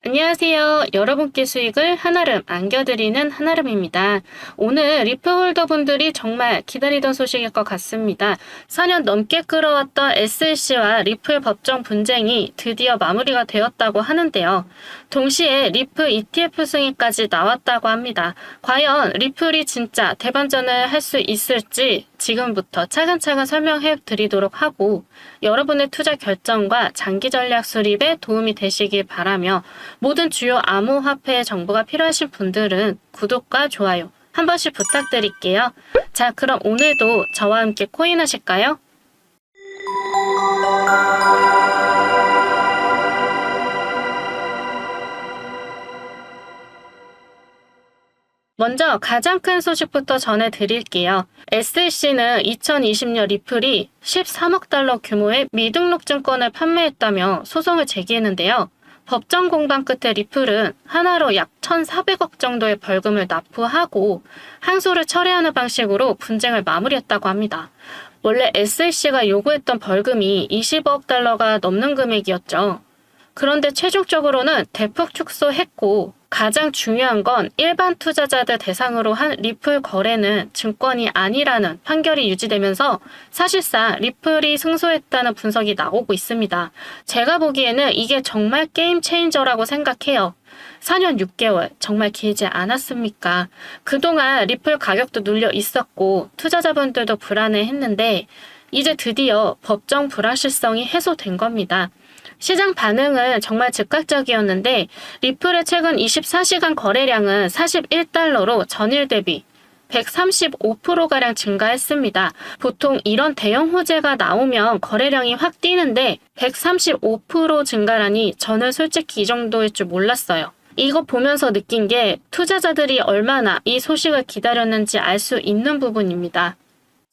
안녕하세요. 여러분께 수익을 한아름 안겨드리는 한아름입니다. 오늘 리플홀더 분들이 정말 기다리던 소식일 것 같습니다. 4년 넘게 끌어왔던 SLC와 리플 법정 분쟁이 드디어 마무리가 되었다고 하는데요. 동시에 리플 ETF 승인까지 나왔다고 합니다. 과연 리플이 진짜 대반전을 할 수 있을지 지금부터 차근차근 설명해 드리도록 하고 여러분의 투자 결정과 장기 전략 수립에 도움이 되시길 바라며 모든 주요 암호화폐 정보가 필요하신 분들은 구독과 좋아요 한 번씩 부탁드릴게요. 자, 그럼 오늘도 저와 함께 코인 하실까요? 먼저 가장 큰 소식부터 전해드릴게요. SLC는 2020년 리플이 13억 달러 규모의 미등록 증권을 판매했다며 소송을 제기했는데요. 법정 공방 끝에 리플은 하나로 약 1,400억 정도의 벌금을 납부하고 항소를 철회하는 방식으로 분쟁을 마무리했다고 합니다. 원래 SLC가 요구했던 벌금이 20억 달러가 넘는 금액이었죠. 그런데 최종적으로는 대폭 축소했고 가장 중요한 건 일반 투자자들 대상으로 한 리플 거래는 증권이 아니라는 판결이 유지되면서 사실상 리플이 승소했다는 분석이 나오고 있습니다. 제가 보기에는 이게 정말 게임 체인저라고 생각해요. 4년 6개월 정말 길지 않았습니까? 그동안 리플 가격도 눌려 있었고 투자자분들도 불안해했는데 이제 드디어 법정 불확실성이 해소된 겁니다. 시장 반응은 정말 즉각적이었는데 리플의 최근 24시간 거래량은 41달러로 전일 대비 135%가량 증가했습니다. 보통 이런 대형 호재가 나오면 거래량이 확 뛰는데 135% 증가라니 저는 솔직히 이 정도일 줄 몰랐어요. 이거 보면서 느낀 게 투자자들이 얼마나 이 소식을 기다렸는지 알 수 있는 부분입니다.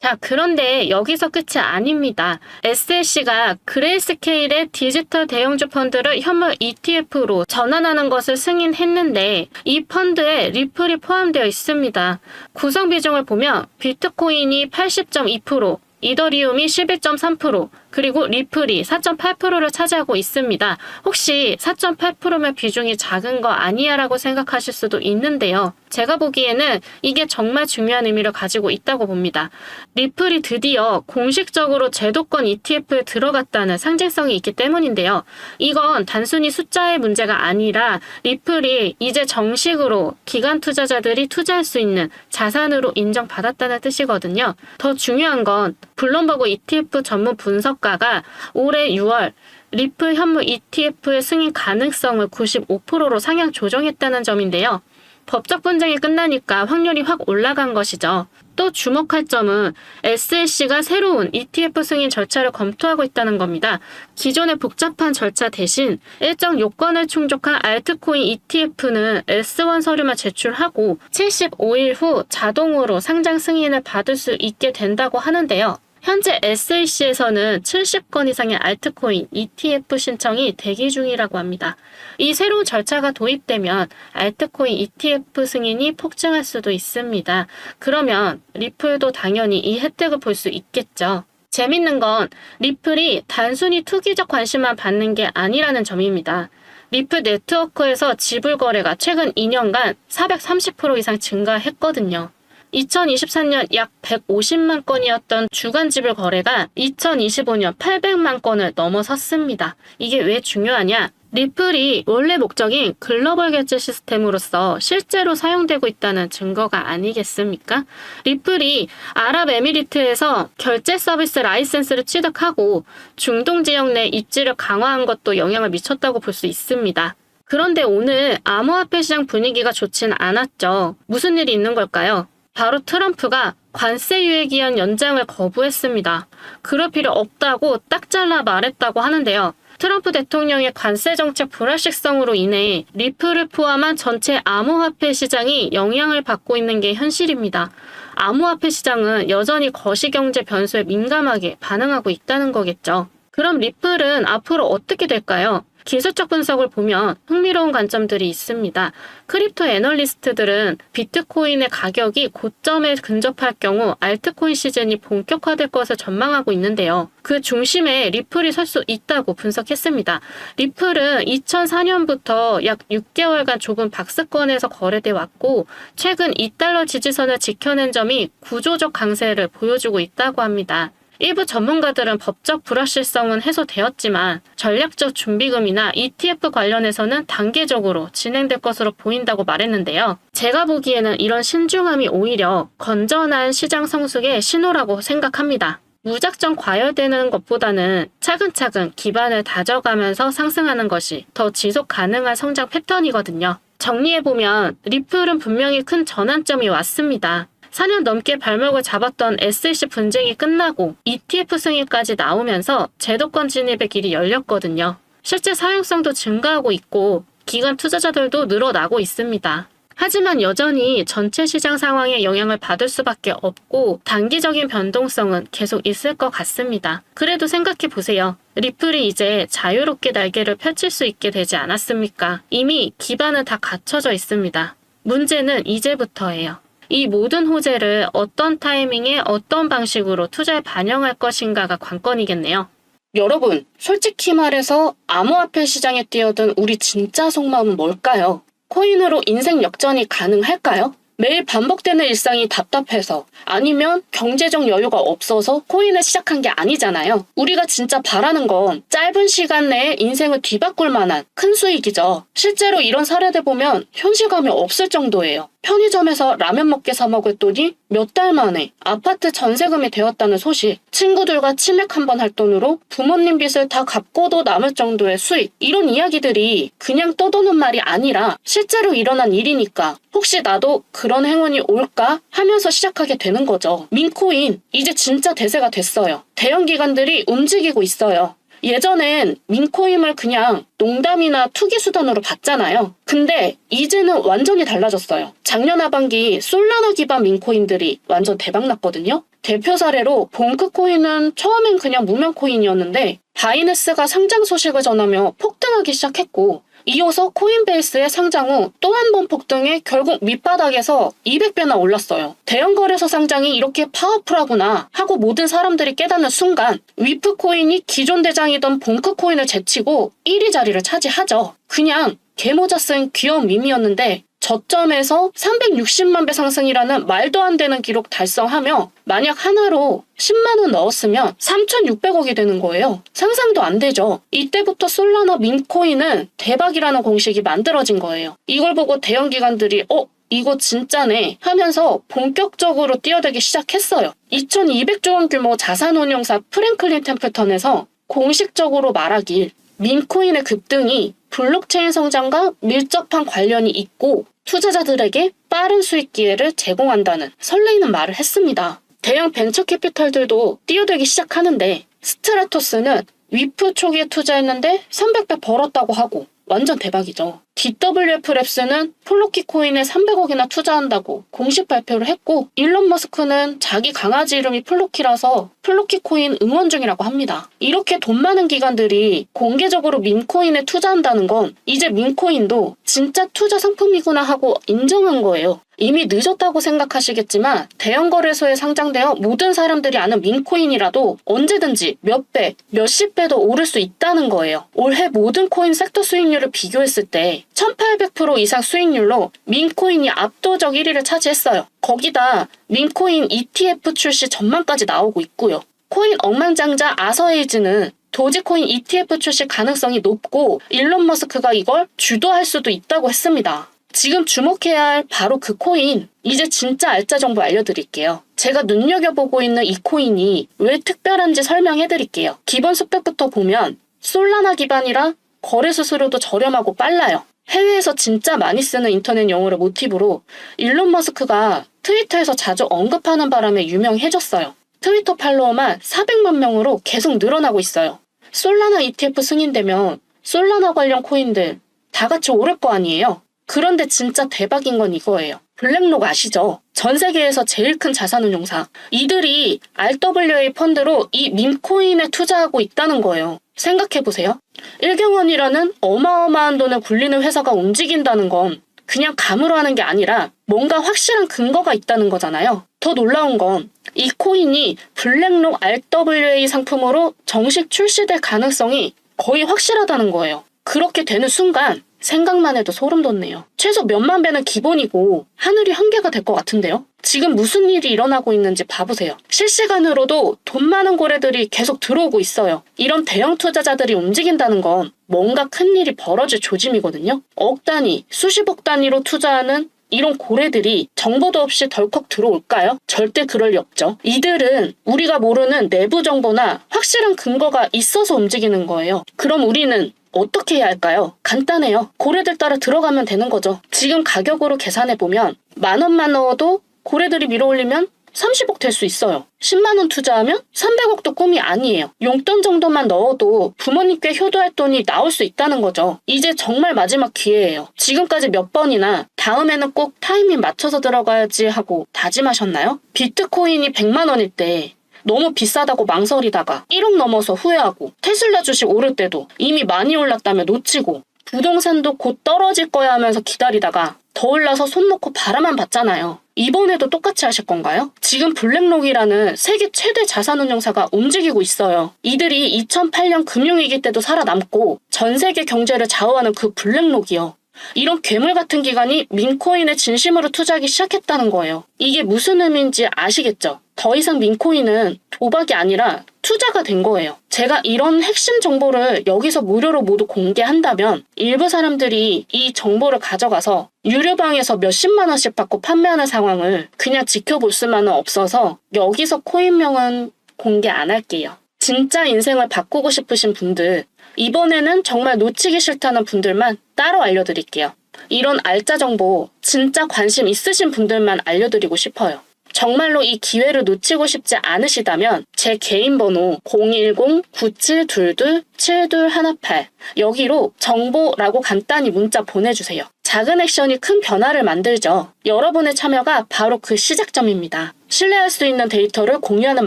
자, 그런데 여기서 끝이 아닙니다. SLC가 그레이스케일의 디지털 대형주 펀드를 현물 ETF로 전환하는 것을 승인했는데 이 펀드에 리플이 포함되어 있습니다. 구성 비중을 보면 비트코인이 80.2%, 이더리움이 11.3%, 그리고 리플이 4.8%를 차지하고 있습니다. 혹시 4.8%면 비중이 작은 거 아니야 라고 생각하실 수도 있는데요. 제가 보기에는 이게 정말 중요한 의미를 가지고 있다고 봅니다. 리플이 드디어 공식적으로 제도권 ETF에 들어갔다는 상징성이 있기 때문인데요. 이건 단순히 숫자의 문제가 아니라 리플이 이제 정식으로 기관 투자자들이 투자할 수 있는 자산으로 인정받았다는 뜻이거든요. 더 중요한 건 블룸버그 ETF 전문 분석가가 올해 6월 리플 현물 ETF의 승인 가능성을 95%로 상향 조정했다는 점인데요. 법적 분쟁이 끝나니까 확률이 확 올라간 것이죠. 또 주목할 점은 SLC가 새로운 ETF 승인 절차를 검토하고 있다는 겁니다. 기존의 복잡한 절차 대신 일정 요건을 충족한 알트코인 ETF는 S1 서류만 제출하고 75일 후 자동으로 상장 승인을 받을 수 있게 된다고 하는데요. 현재 SLC에서는 70건 이상의 알트코인 ETF 신청이 대기 중이라고 합니다. 이 새로운 절차가 도입되면 알트코인 ETF 승인이 폭증할 수도 있습니다. 그러면 리플도 당연히 이 혜택을 볼 수 있겠죠. 재밌는 건 리플이 단순히 투기적 관심만 받는 게 아니라는 점입니다. 리플 네트워크에서 지불 거래가 최근 2년간 430% 이상 증가했거든요. 2023년 약 150만 건이었던 주간 지불 거래가 2025년 800만 건을 넘어섰습니다. 이게 왜 중요하냐? 리플이 원래 목적인 글로벌 결제 시스템으로서 실제로 사용되고 있다는 증거가 아니겠습니까? 리플이 아랍에미리트에서 결제 서비스 라이센스를 취득하고 중동 지역 내 입지를 강화한 것도 영향을 미쳤다고 볼 수 있습니다. 그런데 오늘 암호화폐 시장 분위기가 좋진 않았죠. 무슨 일이 있는 걸까요? 바로 트럼프가 관세 유예 기한 연장을 거부했습니다. 그럴 필요 없다고 딱 잘라 말했다고 하는데요. 트럼프 대통령의 관세 정책 불확실성으로 인해 리플을 포함한 전체 암호화폐 시장이 영향을 받고 있는 게 현실입니다. 암호화폐 시장은 여전히 거시경제 변수에 민감하게 반응하고 있다는 거겠죠. 그럼 리플은 앞으로 어떻게 될까요? 기술적 분석을 보면 흥미로운 관점들이 있습니다. 크립토 애널리스트들은 비트코인의 가격이 고점에 근접할 경우 알트코인 시즌이 본격화될 것을 전망하고 있는데요. 그 중심에 리플이 설 수 있다고 분석했습니다. 리플은 2004년부터 약 6개월간 좁은 박스권에서 거래돼 왔고 최근 2달러 지지선을 지켜낸 점이 구조적 강세를 보여주고 있다고 합니다. 일부 전문가들은 법적 불확실성은 해소되었지만 전략적 준비금이나 ETF 관련해서는 단계적으로 진행될 것으로 보인다고 말했는데요. 제가 보기에는 이런 신중함이 오히려 건전한 시장 성숙의 신호라고 생각합니다. 무작정 과열되는 것보다는 차근차근 기반을 다져가면서 상승하는 것이 더 지속 가능한 성장 패턴이거든요. 정리해보면 리플은 분명히 큰 전환점이 왔습니다. 4년 넘게 발목을 잡았던 SEC 분쟁이 끝나고 ETF 승인까지 나오면서 제도권 진입의 길이 열렸거든요. 실제 사용성도 증가하고 있고 기관 투자자들도 늘어나고 있습니다. 하지만 여전히 전체 시장 상황에 영향을 받을 수밖에 없고 단기적인 변동성은 계속 있을 것 같습니다. 그래도 생각해 보세요. 리플이 이제 자유롭게 날개를 펼칠 수 있게 되지 않았습니까? 이미 기반은 다 갖춰져 있습니다. 문제는 이제부터예요. 이 모든 호재를 어떤 타이밍에 어떤 방식으로 투자에 반영할 것인가가 관건이겠네요. 여러분, 솔직히 말해서 암호화폐 시장에 뛰어든 우리 진짜 속마음은 뭘까요? 코인으로 인생 역전이 가능할까요? 매일 반복되는 일상이 답답해서 아니면 경제적 여유가 없어서 코인을 시작한 게 아니잖아요. 우리가 진짜 바라는 건 짧은 시간 내에 인생을 뒤바꿀 만한 큰 수익이죠. 실제로 이런 사례들 보면 현실감이 없을 정도예요. 편의점에서 라면 먹게 사 먹었더니 몇 달 만에 아파트 전세금이 되었다는 소식, 친구들과 치맥 한번 할 돈으로 부모님 빚을 다 갚고도 남을 정도의 수익, 이런 이야기들이 그냥 떠도는 말이 아니라 실제로 일어난 일이니까 혹시 나도 그런 행운이 올까 하면서 시작하게 되는 거죠. 민코인 이제 진짜 대세가 됐어요. 대형 기관들이 움직이고 있어요. 예전엔 민코인을 그냥 농담이나 투기 수단으로 봤잖아요. 근데 이제는 완전히 달라졌어요. 작년 하반기 솔라나 기반 민코인들이 완전 대박났거든요. 대표 사례로 봉크코인은 처음엔 그냥 무명코인이었는데 바이낸스가 상장 소식을 전하며 폭등하기 시작했고 이어서 코인베이스의 상장 후 또 한 번 폭등해 결국 밑바닥에서 200배나 올랐어요. 대형 거래소 상장이 이렇게 파워풀하구나 하고 모든 사람들이 깨닫는 순간 위프코인이 기존 대장이던 봉크코인을 제치고 1위 자리를 차지하죠. 그냥 개모자 쓴 귀여운 밈이었는데 저점에서 360만 배 상승이라는 말도 안 되는 기록 달성하며 만약 하나로 10만 원 넣었으면 3,600억이 되는 거예요. 상상도 안 되죠. 이때부터 솔라나 민코인은 대박이라는 공식이 만들어진 거예요. 이걸 보고 대형 기관들이 이거 진짜네 하면서 본격적으로 뛰어들기 시작했어요. 2,200조 원 규모 자산운용사 프랭클린 템플턴에서 공식적으로 말하길 민코인의 급등이 블록체인 성장과 밀접한 관련이 있고 투자자들에게 빠른 수익 기회를 제공한다는 설레이는 말을 했습니다. 대형 벤처 캐피털들도 뛰어들기 시작하는데 스트라토스는 위프 초기에 투자했는데 300배 벌었다고 하고 완전 대박이죠. DWF랩스는 플로키 코인에 300억이나 투자한다고 공식 발표를 했고 일론 머스크는 자기 강아지 이름이 플로키라서 플로키 코인 응원 중이라고 합니다. 이렇게 돈 많은 기관들이 공개적으로 민코인에 투자한다는 건 이제 민코인도 진짜 투자 상품이구나 하고 인정한 거예요. 이미 늦었다고 생각하시겠지만 대형 거래소에 상장되어 모든 사람들이 아는 민코인이라도 언제든지 몇 배, 몇십 배도 오를 수 있다는 거예요. 올해 모든 코인 섹터 수익률을 비교했을 때 1800% 이상 수익률로 민코인이 압도적 1위를 차지했어요. 거기다 민코인 ETF 출시 전망까지 나오고 있고요. 코인 억만장자 아서에이즈는 도지코인 ETF 출시 가능성이 높고 일론 머스크가 이걸 주도할 수도 있다고 했습니다. 지금 주목해야 할 바로 그 코인, 이제 진짜 알짜 정보 알려드릴게요. 제가 눈여겨보고 있는 이 코인이 왜 특별한지 설명해드릴게요. 기본 스펙부터 보면 솔라나 기반이라 거래 수수료도 저렴하고 빨라요. 해외에서 진짜 많이 쓰는 인터넷 용어를 모티브로 일론 머스크가 트위터에서 자주 언급하는 바람에 유명해졌어요. 트위터 팔로워만 400만 명으로 계속 늘어나고 있어요. 솔라나 ETF 승인되면 솔라나 관련 코인들 다 같이 오를 거 아니에요. 그런데 진짜 대박인 건 이거예요. 블랙록 아시죠? 전 세계에서 제일 큰 자산운용사. 이들이 RWA 펀드로 이 밈코인에 투자하고 있다는 거예요. 생각해보세요. 일경원이라는 어마어마한 돈을 굴리는 회사가 움직인다는 건 그냥 감으로 하는 게 아니라 뭔가 확실한 근거가 있다는 거잖아요. 더 놀라운 건 이 코인이 블랙록 RWA 상품으로 정식 출시될 가능성이 거의 확실하다는 거예요. 그렇게 되는 순간 생각만 해도 소름 돋네요. 최소 몇만 배는 기본이고 하늘이 한계가 될 것 같은데요. 지금 무슨 일이 일어나고 있는지 봐보세요. 실시간으로도 돈 많은 고래들이 계속 들어오고 있어요. 이런 대형 투자자들이 움직인다는 건 뭔가 큰일이 벌어질 조짐이거든요. 억 단위, 수십억 단위로 투자하는 이런 고래들이 정보도 없이 덜컥 들어올까요? 절대 그럴 리 없죠. 이들은 우리가 모르는 내부 정보나 확실한 근거가 있어서 움직이는 거예요. 그럼 우리는 어떻게 해야 할까요? 간단해요. 고래들 따라 들어가면 되는 거죠. 지금 가격으로 계산해보면 10,000원만 넣어도 고래들이 밀어올리면 30억 될 수 있어요. 10만 원 투자하면 300억도 꿈이 아니에요. 용돈 정도만 넣어도 부모님께 효도할 돈이 나올 수 있다는 거죠. 이제 정말 마지막 기회예요. 지금까지 몇 번이나 다음에는 꼭 타이밍 맞춰서 들어가야지 하고 다짐하셨나요? 비트코인이 100만 원일 때 너무 비싸다고 망설이다가 1억 넘어서 후회하고, 테슬라 주식 오를 때도 이미 많이 올랐다며 놓치고, 부동산도 곧 떨어질 거야 하면서 기다리다가 더 올라서 손 놓고 바라만 봤잖아요. 이번에도 똑같이 하실 건가요? 지금 블랙록이라는 세계 최대 자산운용사가 움직이고 있어요. 이들이 2008년 금융위기 때도 살아남고 전 세계 경제를 좌우하는 그 블랙록이요. 이런 괴물 같은 기관이 민코인에 진심으로 투자하기 시작했다는 거예요. 이게 무슨 의미인지 아시겠죠? 더 이상 민코인은 도박이 아니라 투자가 된 거예요. 제가 이런 핵심 정보를 여기서 무료로 모두 공개한다면 일부 사람들이 이 정보를 가져가서 유료방에서 몇십만 원씩 받고 판매하는 상황을 그냥 지켜볼 수만은 없어서 여기서 코인명은 공개 안 할게요. 진짜 인생을 바꾸고 싶으신 분들, 이번에는 정말 놓치기 싫다는 분들만 따로 알려드릴게요. 이런 알짜 정보 진짜 관심 있으신 분들만 알려드리고 싶어요. 정말로 이 기회를 놓치고 싶지 않으시다면 제 개인 번호 010-9722-7218 여기로 정보라고 간단히 문자 보내주세요. 작은 액션이 큰 변화를 만들죠. 여러분의 참여가 바로 그 시작점입니다. 신뢰할 수 있는 데이터를 공유하는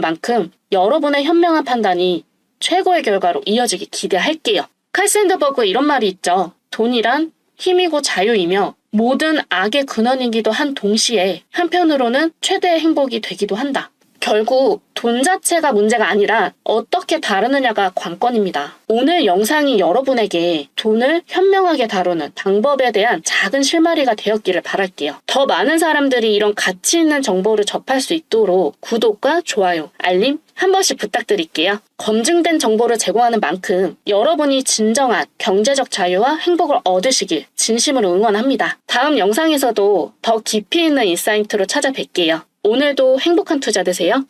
만큼 여러분의 현명한 판단이 최고의 결과로 이어지기 기대할게요. 칼 샌드버그 이런 말이 있죠. 돈이란 힘이고 자유이며 모든 악의 근원이기도 한 동시에 한편으로는 최대의 행복이 되기도 한다. 결국 돈 자체가 문제가 아니라 어떻게 다루느냐가 관건입니다. 오늘 영상이 여러분에게 돈을 현명하게 다루는 방법에 대한 작은 실마리가 되었기를 바랄게요. 더 많은 사람들이 이런 가치 있는 정보를 접할 수 있도록 구독과 좋아요, 알림 한 번씩 부탁드릴게요. 검증된 정보를 제공하는 만큼 여러분이 진정한 경제적 자유와 행복을 얻으시길 진심으로 응원합니다. 다음 영상에서도 더 깊이 있는 인사이트로 찾아뵐게요. 오늘도 행복한 투자 되세요.